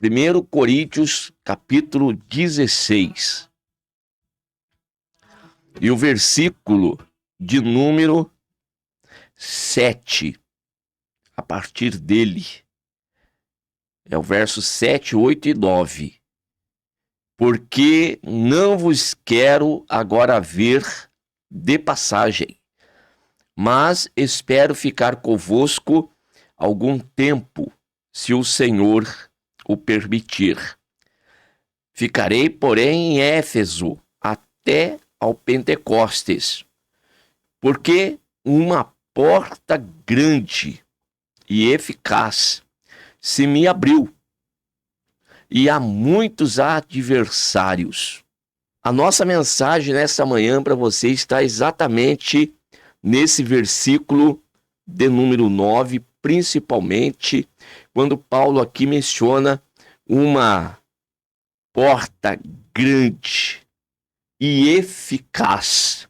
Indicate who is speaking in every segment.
Speaker 1: 1 Coríntios, capítulo 16. E o versículo de número 7, a partir dele, é o verso 7, 8 e 9. Porque não vos quero agora ver de passagem, mas espero ficar convosco algum tempo, se o Senhor o permitir. Ficarei, porém, em Éfeso até ao Pentecostes, porque uma porta grande e eficaz se me abriu, e há muitos adversários. A nossa mensagem nessa manhã para você está exatamente nesse versículo de número 9, principalmente quando Paulo aqui menciona uma porta grande e eficaz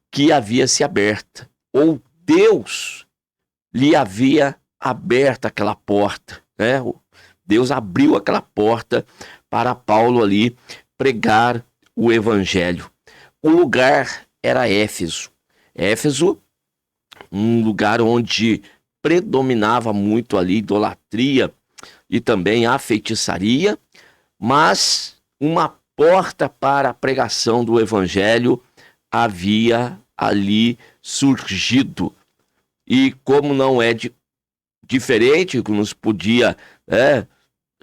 Speaker 1: que havia se aberta, ou Deus lhe havia aberto aquela porta, né? Deus abriu aquela porta para Paulo ali pregar o evangelho. O lugar era Éfeso. Éfeso, um lugar onde predominava muito ali idolatria e também a feitiçaria, mas uma porta para a pregação do evangelho havia ali surgido. E como não é diferente, que nos podia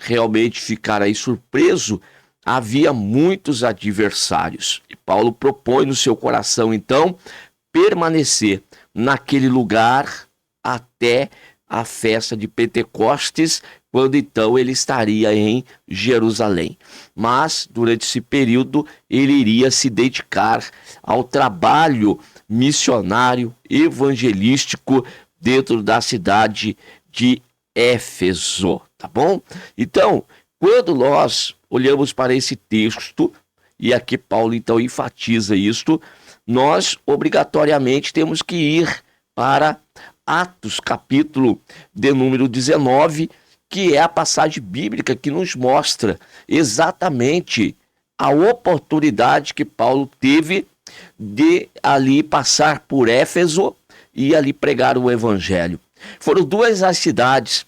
Speaker 1: realmente ficar aí surpreso, havia muitos adversários. E Paulo propõe no seu coração, então, permanecer naquele lugar até a festa de Pentecostes, quando então ele estaria em Jerusalém. Mas, durante esse período, ele iria se dedicar ao trabalho missionário, evangelístico, dentro da cidade de Éfeso, tá bom? Então, quando nós olhamos para esse texto, e aqui Paulo então enfatiza isto, nós obrigatoriamente temos que ir para Atos, capítulo de número 19, que é a passagem bíblica que nos mostra exatamente a oportunidade que Paulo teve de ali passar por Éfeso e ali pregar o evangelho. Foram duas as cidades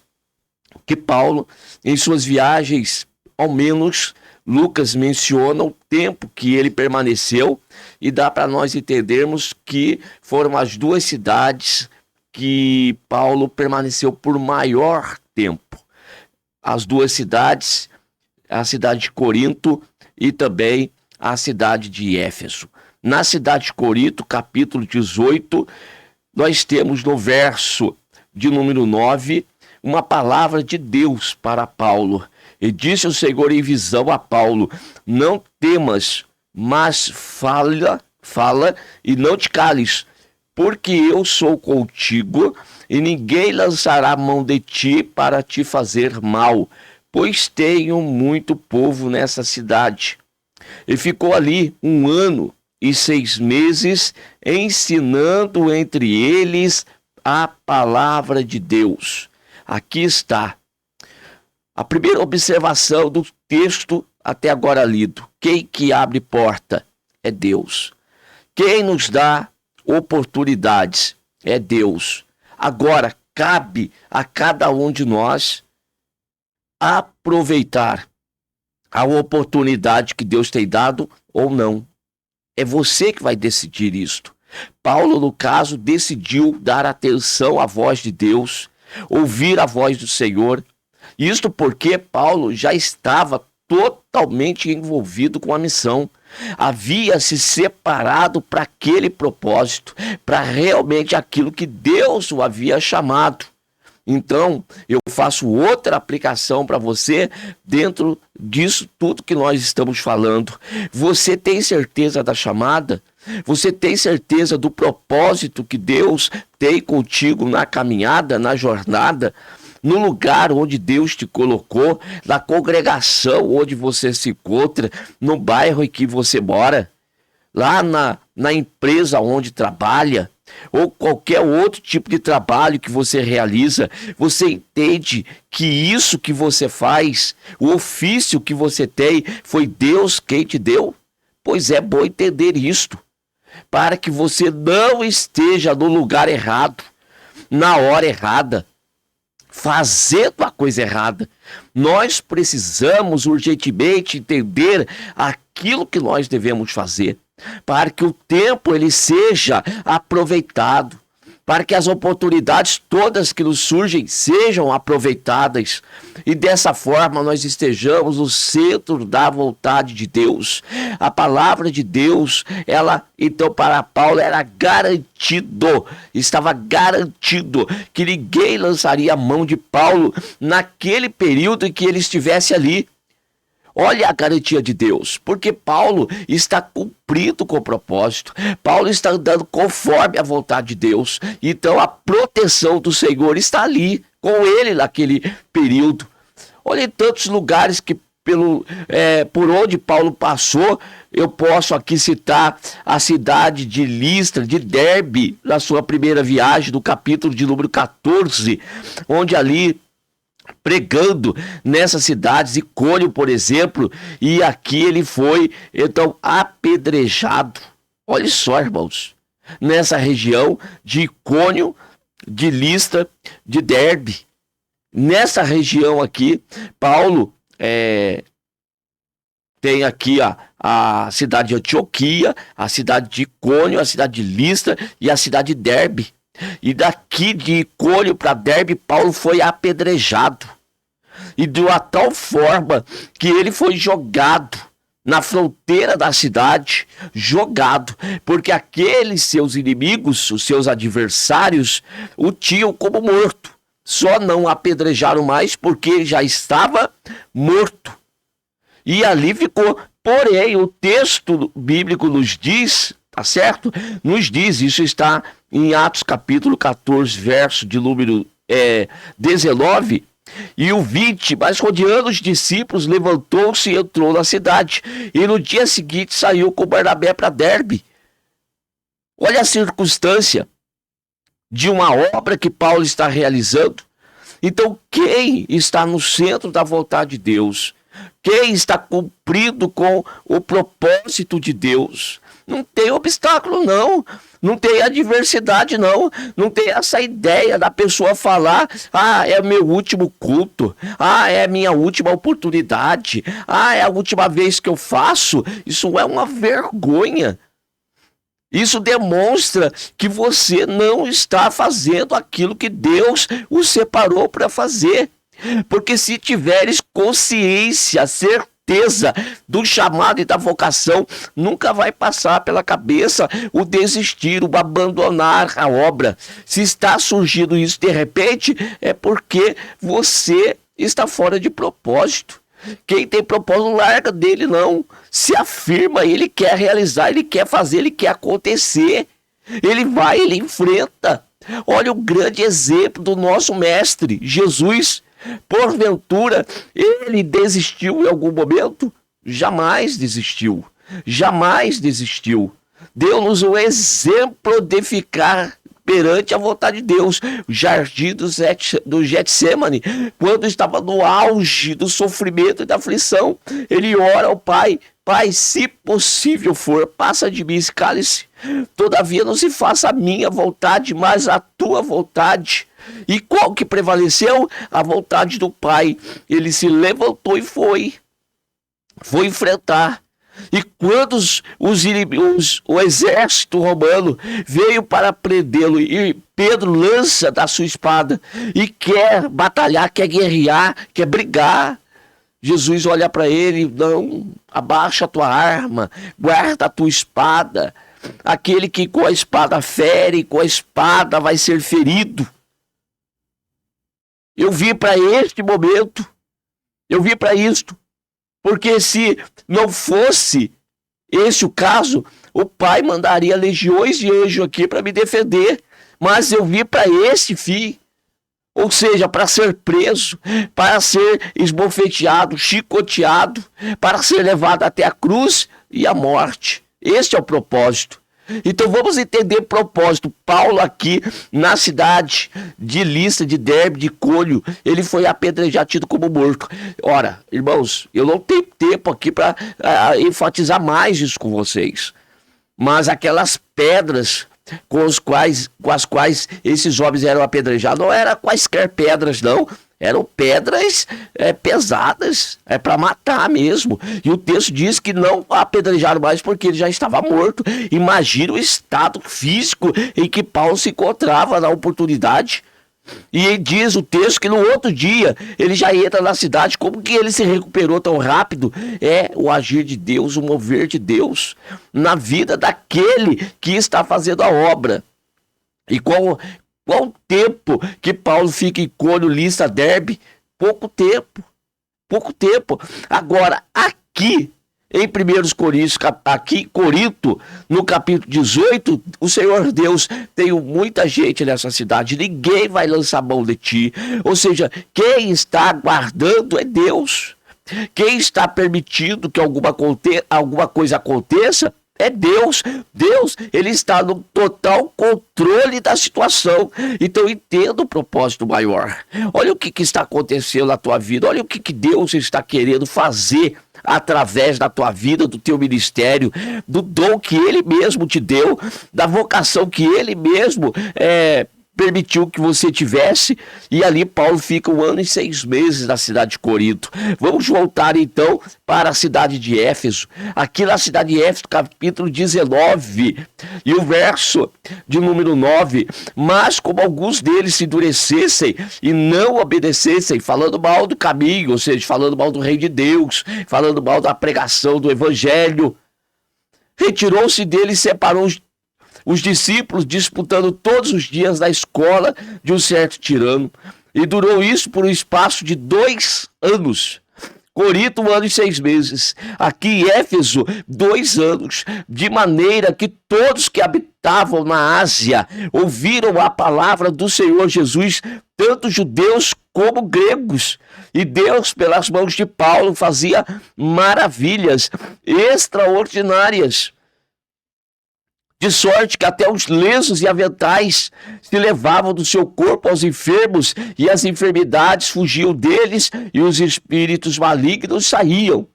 Speaker 1: que Paulo, em suas viagens, ao menos Lucas menciona o tempo que ele permaneceu, e dá para nós entendermos que foram as duas cidades que Paulo permaneceu por maior tempo. As duas cidades, a cidade de Corinto e também a cidade de Éfeso. Na cidade de Corinto, capítulo 18, nós temos no verso de número 9, uma palavra de Deus para Paulo. E disse o Senhor em visão a Paulo: não temas, mas fala e não te cales, porque eu sou contigo, e ninguém lançará mão de ti para te fazer mal, pois tenho muito povo nessa cidade. E ficou ali 1 ano e 6 meses, ensinando entre eles a palavra de Deus. Aqui está a primeira observação do texto até agora lido. Quem que abre porta? É Deus. Quem nos dá oportunidades? É Deus. Agora, cabe a cada um de nós aproveitar a oportunidade que Deus tem dado ou não. É você que vai decidir isto. Paulo, no caso, decidiu dar atenção à voz de Deus, ouvir a voz do Senhor. Isto porque Paulo já estava totalmente envolvido com a missão. Havia se separado para aquele propósito, para realmente aquilo que Deus o havia chamado. Então, eu faço outra aplicação para você dentro disso tudo que nós estamos falando. Você tem certeza da chamada? Você tem certeza do propósito que Deus tem contigo na caminhada, na jornada, no lugar onde Deus te colocou, na congregação onde você se encontra, no bairro em que você mora, lá na empresa onde trabalha? ou qualquer outro tipo de trabalho que você realiza, você entende que isso que você faz, o ofício que você tem, foi Deus quem te deu? Pois é bom entender isto, para que você não esteja no lugar errado, na hora errada, fazendo a coisa errada. Nós precisamos urgentemente entender aquilo que nós devemos fazer, para que o tempo ele seja aproveitado, para que as oportunidades todas que nos surgem sejam aproveitadas e dessa forma nós estejamos no centro da vontade de Deus. A palavra de Deus, ela então para Paulo era garantido, estava garantido que ninguém lançaria a mão de Paulo naquele período em que ele estivesse ali. Olha a garantia de Deus, porque Paulo está cumprindo com o propósito, Paulo está andando conforme a vontade de Deus, então a proteção do Senhor está ali, com ele naquele período. Olha em tantos lugares que por onde Paulo passou, eu posso aqui citar a cidade de Listra, de Derbe, na sua primeira viagem, do capítulo de número 14, onde ali pregando nessas cidades, Icônio, por exemplo, e aqui ele foi, então, apedrejado. Olha só, irmãos, nessa região de Icônio, de Listra, de Derbe, nessa região aqui, Paulo tem aqui a cidade de Antioquia, a cidade de Icônio, a cidade de Listra e a cidade de Derbe. E daqui de Icônio para Derbe, Paulo foi apedrejado. E de uma tal forma que ele foi jogado na fronteira da cidade, jogado, porque aqueles seus inimigos, os seus adversários, o tinham como morto. Só não apedrejaram mais porque ele já estava morto. E ali ficou. Porém, o texto bíblico nos diz, tá certo? Nos diz, isso está em Atos capítulo 14, verso de número 19 e o 20. Mas rodeando os discípulos, levantou-se e entrou na cidade. E no dia seguinte saiu com Barnabé para Derbe. Olha a circunstância de uma obra que Paulo está realizando. Então, quem está no centro da vontade de Deus? Quem está cumprindo com o propósito de Deus? Não tem obstáculo, não. Não tem adversidade, não. Não tem essa ideia da pessoa falar: ah, é meu último culto. Ah, é minha última oportunidade. Ah, é a última vez que eu faço. Isso é uma vergonha. Isso demonstra que você não está fazendo aquilo que Deus o separou para fazer. Porque se tiveres consciência, certeza do chamado e da vocação, nunca vai passar pela cabeça o desistir, o abandonar a obra. Se está surgindo isso de repente, é porque você está fora de propósito. Quem tem propósito não larga dele, não. Se afirma, ele quer realizar, ele quer fazer, ele quer acontecer. Ele vai, ele enfrenta. Olha o grande exemplo do nosso mestre, Jesus. Porventura, ele desistiu em algum momento? Jamais desistiu. Jamais desistiu. Deu-nos o exemplo de ficar perante a vontade de Deus. O jardim do Getsemane, quando estava no auge do sofrimento e da aflição, ele ora ao Pai: Pai, se possível for, passa de mim esse cálice. Todavia não se faça a minha vontade, mas a tua vontade. E qual que prevaleceu? A vontade do Pai. Ele se levantou e foi enfrentar. E quando o exército romano veio para prendê-lo, e Pedro lança da sua espada e quer batalhar, quer guerrear, quer brigar, Jesus olha para ele: não, abaixa a tua arma, guarda a tua espada. Aquele que com a espada fere, com a espada vai ser ferido. Eu vim para este momento, eu vim para isto, porque se não fosse esse o caso, o Pai mandaria legiões de anjos aqui para me defender, mas eu vim para esse fim, ou seja, para ser preso, para ser esbofeteado, chicoteado, para ser levado até a cruz e a morte. Este é o propósito. Então vamos entender propósito. Paulo aqui na cidade de Listra, de Derbe, de Icônio, ele foi apedrejado, tido como morto. Ora, irmãos, eu não tenho tempo aqui para enfatizar mais isso com vocês. Mas aquelas pedras com as quais esses homens eram apedrejados, não eram quaisquer pedras, não. Eram pedras pesadas, para matar mesmo. E o texto diz que não apedrejaram mais porque ele já estava morto. Imagina o estado físico em que Paulo se encontrava na oportunidade. E diz o texto que no outro dia ele já entra na cidade. Como que ele se recuperou tão rápido? É o agir de Deus, o mover de Deus na vida daquele que está fazendo a obra. E qual o tempo que Paulo fica em Icônio, Listra, Derbe? Pouco tempo. Agora, aqui em 1 Coríntios, aqui em Corinto, no capítulo 18, o Senhor Deus tem muita gente nessa cidade, ninguém vai lançar mão de ti. Ou seja, quem está guardando é Deus. Quem está permitindo que alguma coisa aconteça é Deus. Deus, ele está no total controle da situação. Então entenda o propósito maior. Olha o que está acontecendo na tua vida. Olha o que Deus está querendo fazer através da tua vida, do teu ministério, do dom que ele mesmo te deu, da vocação que ele mesmo permitiu que você tivesse. E ali Paulo fica 1 ano e 6 meses na cidade de Corinto. Vamos voltar então para a cidade de Éfeso. Aqui na cidade de Éfeso, capítulo 19 e o verso de número 9. Mas como alguns deles se endurecessem e não obedecessem, falando mal do caminho, ou seja, falando mal do reino de Deus, falando mal da pregação do evangelho, retirou-se deles e separou os discípulos, disputando todos os dias na escola de um certo tirano. E durou isso por um espaço de 2 anos. Corinto, 1 ano e 6 meses. Aqui em Éfeso, 2 anos. De maneira que todos que habitavam na Ásia ouviram a palavra do Senhor Jesus, tanto judeus como gregos. E Deus, pelas mãos de Paulo, fazia maravilhas extraordinárias. De sorte que até os lenços e aventais se levavam do seu corpo aos enfermos, e as enfermidades fugiam deles, e os espíritos malignos saíam.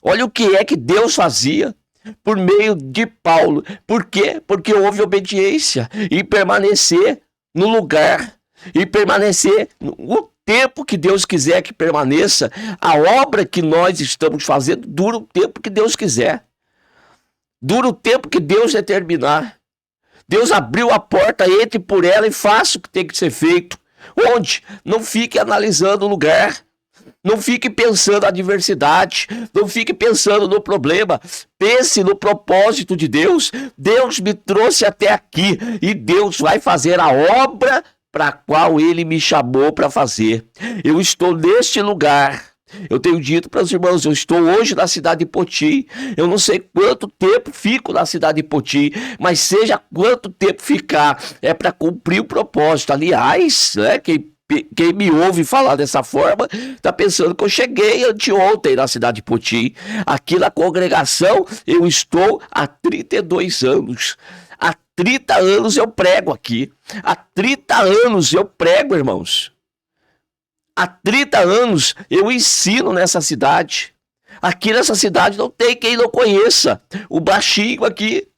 Speaker 1: Olha o que é que Deus fazia por meio de Paulo. Por quê? Porque houve obediência e permanecer no lugar, e permanecer o tempo que Deus quiser que permaneça. A obra que nós estamos fazendo dura o tempo que Deus quiser. Dura o tempo que Deus determinar. Deus abriu a porta, entre por ela e faça o que tem que ser feito. Onde? Não fique analisando o lugar. Não fique pensando na adversidade. Não fique pensando no problema. Pense no propósito de Deus. Deus me trouxe até aqui e Deus vai fazer a obra para a qual Ele me chamou para fazer. Eu estou neste lugar. Eu tenho dito para os irmãos, eu estou hoje na cidade de Poti. Eu não sei quanto tempo fico na cidade de Poti, mas seja quanto tempo ficar, é para cumprir o propósito. Aliás, quem me ouve falar dessa forma está pensando que eu cheguei anteontem na cidade de Poti. Aqui na congregação eu estou há 32 anos. Há 30 anos eu prego aqui. Há 30 anos eu prego, irmãos. Há 30 anos eu ensino nessa cidade. Aqui nessa cidade não tem quem não conheça o baixinho aqui.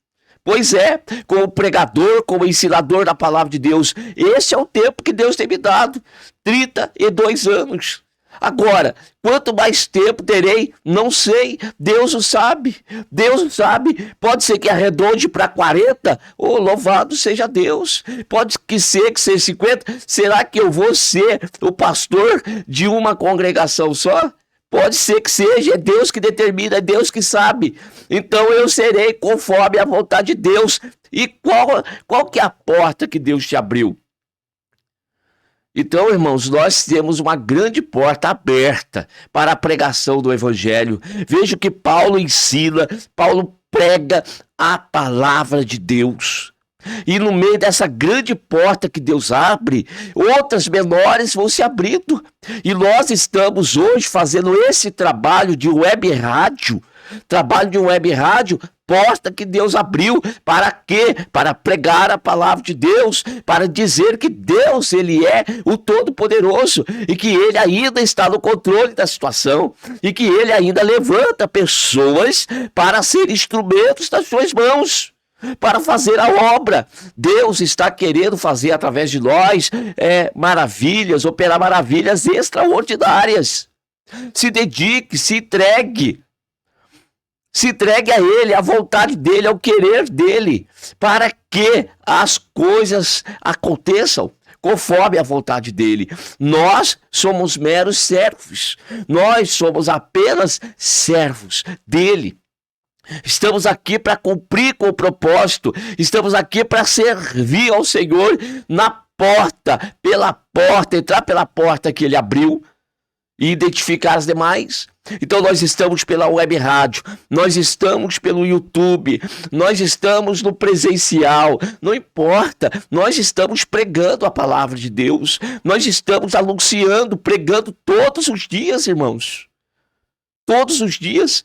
Speaker 1: Pois é, como pregador, como ensinador da palavra de Deus. Esse é o tempo que Deus tem me dado. 32 anos. Agora, quanto mais tempo terei, não sei. Deus o sabe. Deus o sabe. Pode ser que arredonde para 40. Oh, louvado seja Deus. Pode ser 50. Será que eu vou ser o pastor de uma congregação só? Pode ser que seja. É Deus que determina, é Deus que sabe. Então eu serei conforme a vontade de Deus. E qual que é a porta que Deus te abriu? Então, irmãos, nós temos uma grande porta aberta para a pregação do evangelho. Veja o que Paulo ensina, Paulo prega a palavra de Deus. E no meio dessa grande porta que Deus abre, outras menores vão se abrindo. E nós estamos hoje fazendo esse trabalho de web rádio porta que Deus abriu. Para quê? Para pregar a palavra de Deus, para dizer que Deus, ele é o Todo-Poderoso e que ele ainda está no controle da situação e que ele ainda levanta pessoas para ser instrumentos das suas mãos, para fazer a obra. Deus está querendo fazer através de nós maravilhas, operar maravilhas extraordinárias. Se dedique, se entregue. Se entregue a Ele, à vontade dEle, ao querer dEle, para que as coisas aconteçam conforme a vontade dEle. Nós somos meros servos. Nós somos apenas servos dEle. Estamos aqui para cumprir com o propósito. Estamos aqui para servir ao Senhor na porta, pela porta, entrar pela porta que Ele abriu e identificar as demais. Então nós estamos pela web rádio, nós estamos pelo YouTube, nós estamos no presencial, não importa, nós estamos pregando a palavra de Deus, nós estamos anunciando, pregando todos os dias, irmãos, todos os dias.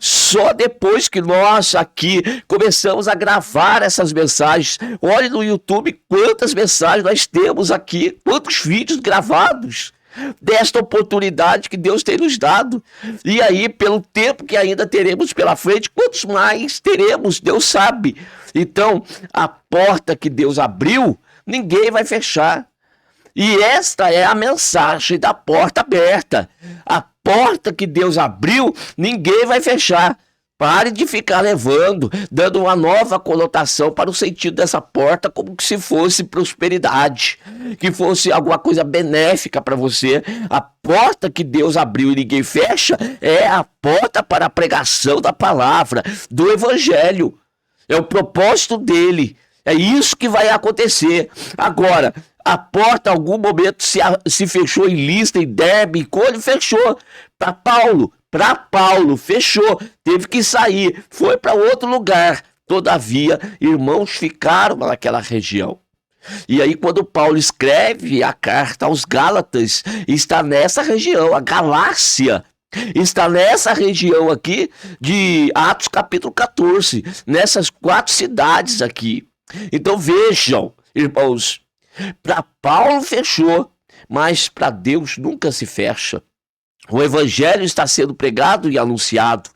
Speaker 1: Só depois que nós aqui começamos a gravar essas mensagens, olhe no YouTube quantas mensagens nós temos aqui, quantos vídeos gravados desta oportunidade que Deus tem nos dado. E aí, pelo tempo que ainda teremos pela frente, quantos mais teremos, Deus sabe. Então, a porta que Deus abriu, ninguém vai fechar. E esta é a mensagem da porta aberta. A porta que Deus abriu, ninguém vai fechar. Pare de ficar levando, dando uma nova conotação para o sentido dessa porta, como se fosse prosperidade, que fosse alguma coisa benéfica para você. A porta que Deus abriu e ninguém fecha é a porta para a pregação da palavra, do evangelho. É o propósito dele. É isso que vai acontecer. Agora, a porta, em algum momento, se fechou em Listra, em Derbe, em Colho, fechou. Para Paulo, fechou, teve que sair, foi para outro lugar. Todavia, irmãos ficaram naquela região. E aí, quando Paulo escreve a carta aos Gálatas, está nessa região, a Galácia, está nessa região aqui de Atos capítulo 14, nessas 4 cidades aqui. Então vejam, irmãos, para Paulo fechou, mas para Deus nunca se fecha. O evangelho está sendo pregado e anunciado.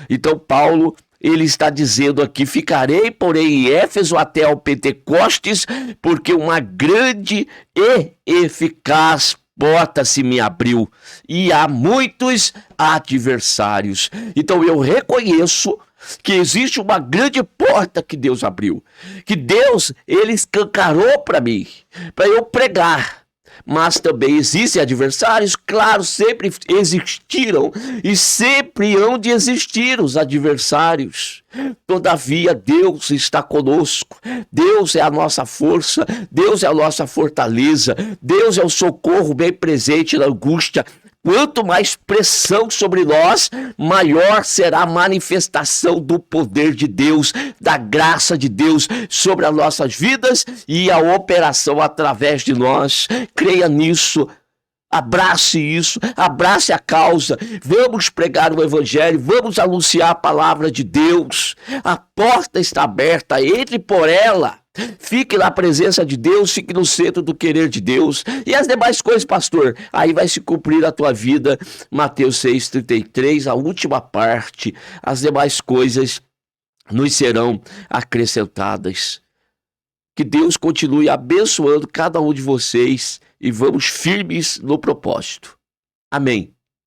Speaker 1: Então Paulo, ele está dizendo aqui: ficarei, porém, em Éfeso até ao Pentecostes, porque uma grande e eficaz porta se me abriu, e há muitos adversários. Então eu reconheço que existe uma grande porta que Deus abriu, que Deus, ele escancarou para mim, para eu pregar. Mas também existem adversários, claro, sempre existiram e sempre hão de existir os adversários. Todavia, Deus está conosco, Deus é a nossa força, Deus é a nossa fortaleza, Deus é o socorro bem presente na angústia. Quanto mais pressão sobre nós, maior será a manifestação do poder de Deus, da graça de Deus sobre as nossas vidas e a operação através de nós. Creia nisso, abrace isso, abrace a causa. Vamos pregar o evangelho, vamos anunciar a palavra de Deus. A porta está aberta, entre por ela. Fique na presença de Deus, fique no centro do querer de Deus. E as demais coisas, pastor, aí vai se cumprir a tua vida. Mateus 6,33, a última parte. As demais coisas nos serão acrescentadas. Que Deus continue abençoando cada um de vocês e vamos firmes no propósito. Amém.